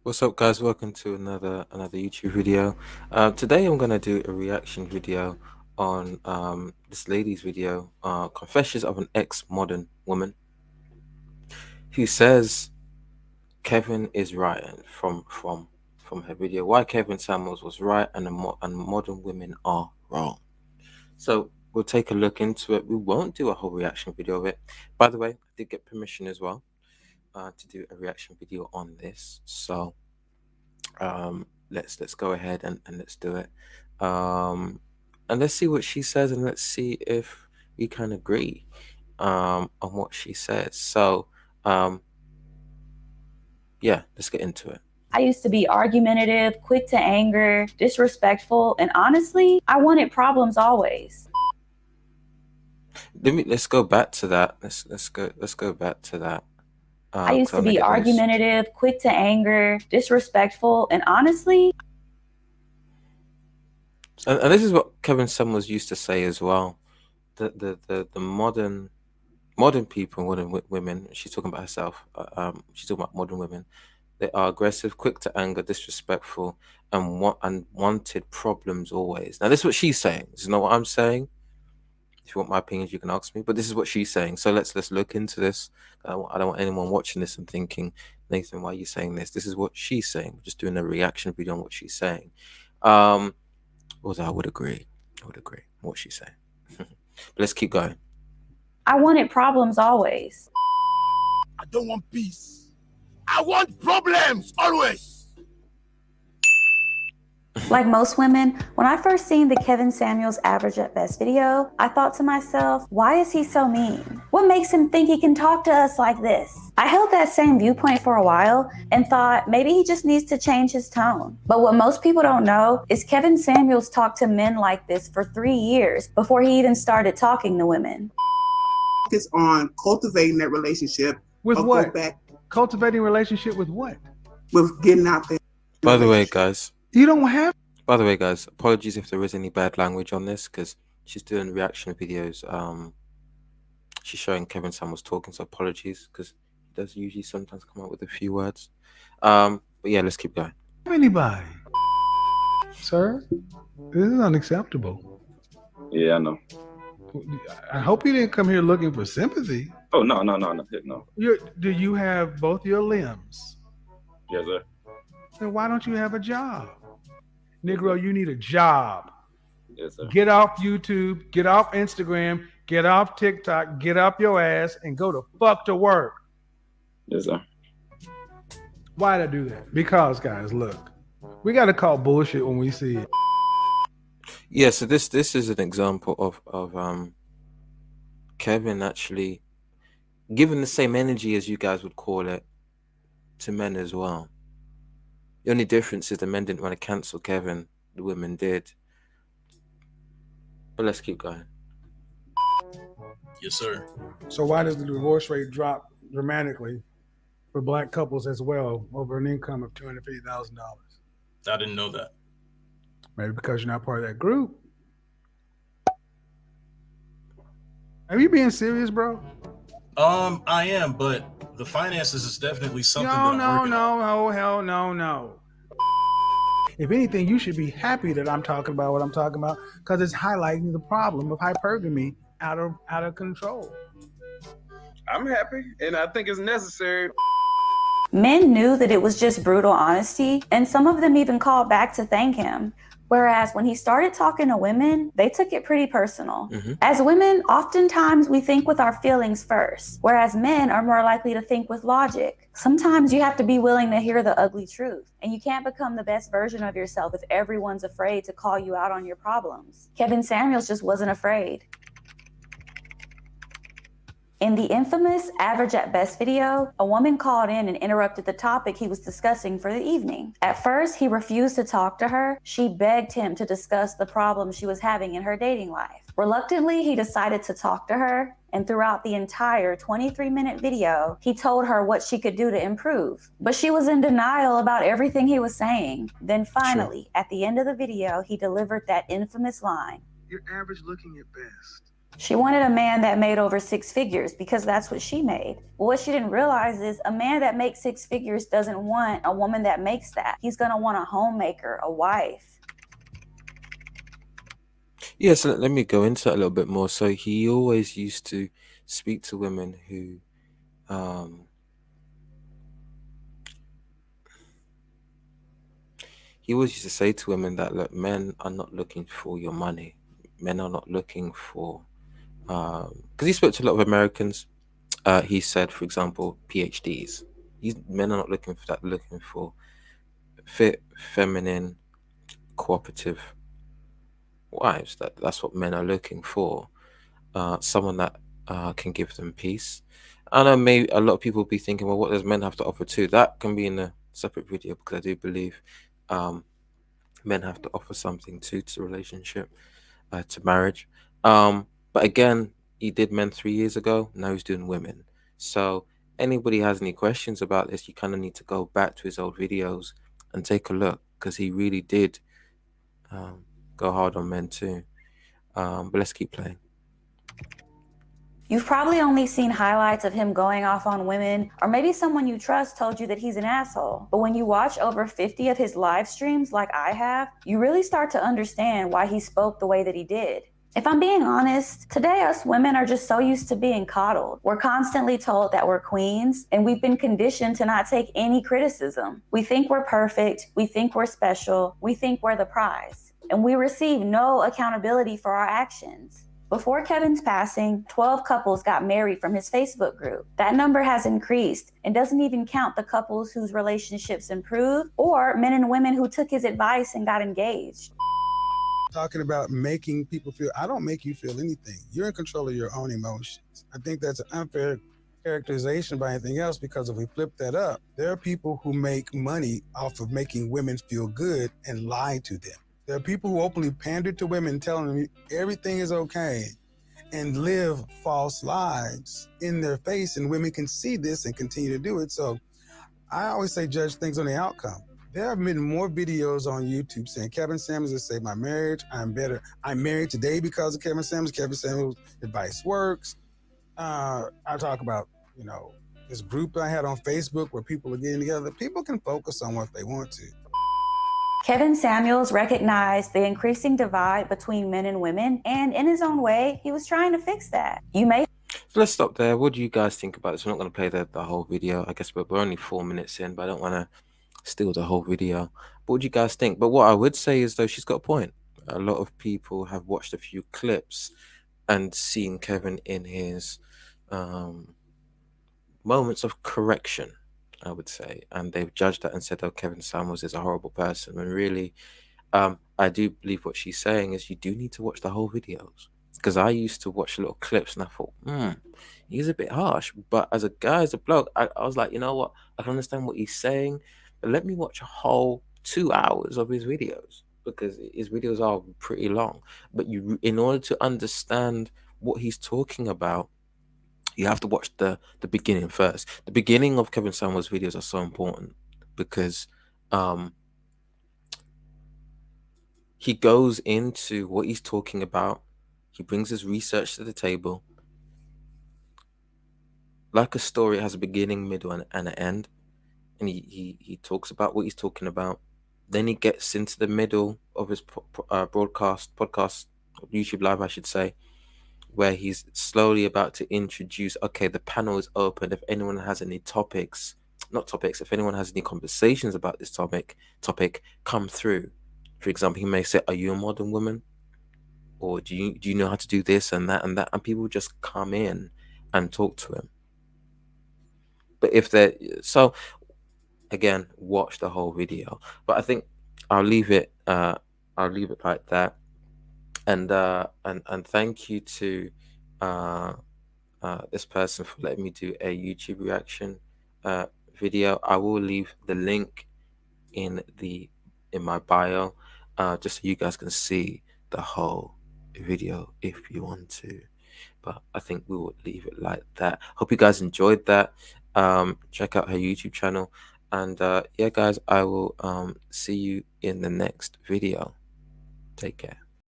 What's up, guys? Welcome to another YouTube video. Today I'm gonna do a reaction video on this lady's video, "Confessions of an Ex-Modern Woman," who says Kevin is right, and from her video, why Kevin Samuels was right and and modern women are wrong. So we'll take a look into it. We won't do a whole reaction video of it. By the way, I did get permission as well to do a reaction video on this. So let's go ahead and let's do it. And let's see what she says, and let's see if we can agree on what she says. So yeah, let's get into it. I used to be argumentative, quick to anger, disrespectful, and honestly, I wanted problems always. Let's go back to that. Let's go back to that. I used to be argumentative, quick to anger, disrespectful, and honestly. And this is what Kevin Samuels used to say as well. The modern people, modern women. She's talking about herself. She's talking about modern women. They are aggressive, quick to anger, disrespectful, and wanted problems always. Now, this is what she's saying. This is not what I'm saying. If you want my opinions, you can ask me. But this is what she's saying. So let's look into this. I don't want anyone watching this and thinking, Nathan, why are you saying this? This is what she's saying. We're just doing a reaction video on what she's saying. Although I would agree what she's saying. But let's keep going. I wanted problems always. I don't want peace. I want problems always. Like most women, when I first seen the Kevin Samuels Average at Best video, I thought to myself, why is he so mean? What makes him think he can talk to us like this? I held that same viewpoint for a while and thought maybe he just needs to change his tone. But what most people don't know is Kevin Samuels talked to men like this for 3 years before he even started talking to women. Focus on cultivating that relationship. With what? Cultivating relationship with what? With getting out there. By the way, guys. You don't have. By the way, guys, apologies if there is any bad language on this, because she's doing reaction videos. She's showing Kevin Samuels talking, so apologies, because he does usually sometimes come out with a few words. But yeah, let's keep going. Anybody, sir? This is unacceptable. Yeah, I know. I hope you didn't come here looking for sympathy. Oh no. Do you have both your limbs? Yes, sir. Then why don't you have a job? Negro, you need a job. Yes, sir. Get off YouTube, get off Instagram, get off TikTok, get up your ass and go to fuck to work. Yes, sir. Why'd I do that? Because, guys, look, we got to call bullshit when we see it. Yeah, so this is an example of Kevin actually giving the same energy, as you guys would call it, to men as well. The only difference is the men didn't want to cancel Kevin, the women did. But let's keep going. Yes, sir. So why does the divorce rate drop dramatically for black couples as well over an income of $250,000? I didn't know that. Maybe because you're not part of that group. Are you being serious, bro? I am, but the finances is definitely something that I'm working on. Hell no. If anything, you should be happy that I'm talking about what I'm talking about, because it's highlighting the problem of hypergamy out of control. I'm happy, and I think it's necessary. Men knew that it was just brutal honesty, and some of them even called back to thank him. Whereas when he started talking to women, they took it pretty personal. As women, oftentimes we think with our feelings first, whereas men are more likely to think with logic. Sometimes you have to be willing to hear the ugly truth, and you can't become the best version of yourself if everyone's afraid to call you out on your problems. Kevin Samuels just wasn't afraid. In the infamous Average at Best video, a woman called in and interrupted the topic he was discussing for the evening. At first, he refused to talk to her. She begged him to discuss the problems she was having in her dating life. Reluctantly, he decided to talk to her, and throughout the entire 23-minute video, he told her what she could do to improve. But she was in denial about everything he was saying. Then finally, at the end of the video, he delivered that infamous line. You're average looking at best. She wanted a man that made over 6 figures because that's what she made. But what she didn't realize is a man that makes 6 figures doesn't want a woman that makes that. He's gonna want a homemaker, a wife. Yeah, so let me go into that a little bit more. So he always used to speak to women who he always used to say to women that, look, men are not looking for your money. Men are not looking for because he spoke to a lot of Americans. He said, for example, PhDs. Men are not looking for that. Looking for fit, feminine, cooperative wives. That's what men are looking for. Someone that can give them peace. I know maybe a lot of people will be thinking, well, what does men have to offer too? That can be in a separate video, because I do believe men have to offer something too to relationship, to marriage. But again, he did men 3 years ago. Now he's doing women. So anybody has any questions about this, you kind of need to go back to his old videos and take a look, because he really did go hard on men too. But let's keep playing. You've probably only seen highlights of him going off on women, or maybe someone you trust told you that he's an asshole. But when you watch over 50 of his live streams like I have, you really start to understand why he spoke the way that he did. If I'm being honest, today us women are just so used to being coddled. We're constantly told that we're queens, and we've been conditioned to not take any criticism. We think we're perfect, we think we're special, we think we're the prize, and we receive no accountability for our actions. Before Kevin's passing, 12 couples got married from his Facebook group. That number has increased and doesn't even count the couples whose relationships improved, or men and women who took his advice and got engaged. Talking about making people feel, I don't make you feel anything. You're in control of your own emotions. I think that's an unfair characterization by anything else, because if we flip that up, there are people who make money off of making women feel good and lie to them. There are people who openly pander to women, telling them everything is okay, and live false lives in their face, and women can see this and continue to do it. So I always say judge things on the outcome. There have been more videos on YouTube saying Kevin Samuels has saved my marriage. I'm better. I'm married today because of Kevin Samuels. Kevin Samuels' advice works. I talk about, this group I had on Facebook where people are getting together. People can focus on what they want to. Kevin Samuels recognized the increasing divide between men and women, and in his own way, he was trying to fix that. So let's stop there. What do you guys think about this? We're not going to play the whole video. I guess we're only 4 minutes in, but I don't want to steal the whole video. But what do you guys think? But what I would say is, though, she's got a point. A lot of people have watched a few clips and seen Kevin in his moments of correction, I would say, and they've judged that and said, oh, Kevin Samuels is a horrible person. When really, I do believe what she's saying is you do need to watch the whole videos. Because I used to watch little clips and I thought, he's a bit harsh. But as a guy, as a bloke, I was like, you know what? I can understand what he's saying, but let me watch a whole 2 hours of his videos, because his videos are pretty long. But in order to understand what he's talking about, you have to watch the beginning first. The beginning of Kevin Samuels' videos are so important, because he goes into what he's talking about. He brings his research to the table. Like a story, it has a beginning, middle, and an end. And he talks about what he's talking about. Then he gets into the middle of his podcast, YouTube Live, I should say, where he's slowly about to introduce, okay, the panel is open. If anyone has any if anyone has any conversations about this topic, come through. For example, he may say, are you a modern woman? Or do you know how to do this and that and that? And people just come in and talk to him. But again, watch the whole video. But I think I'll leave it like that. And thank you to this person for letting me do a YouTube reaction video. I will leave the link in my bio, just so you guys can see the whole video if you want to. But I think we will leave it like that. Hope you guys enjoyed that. Check out her YouTube channel, and yeah guys, I will see you in the next video. Take care.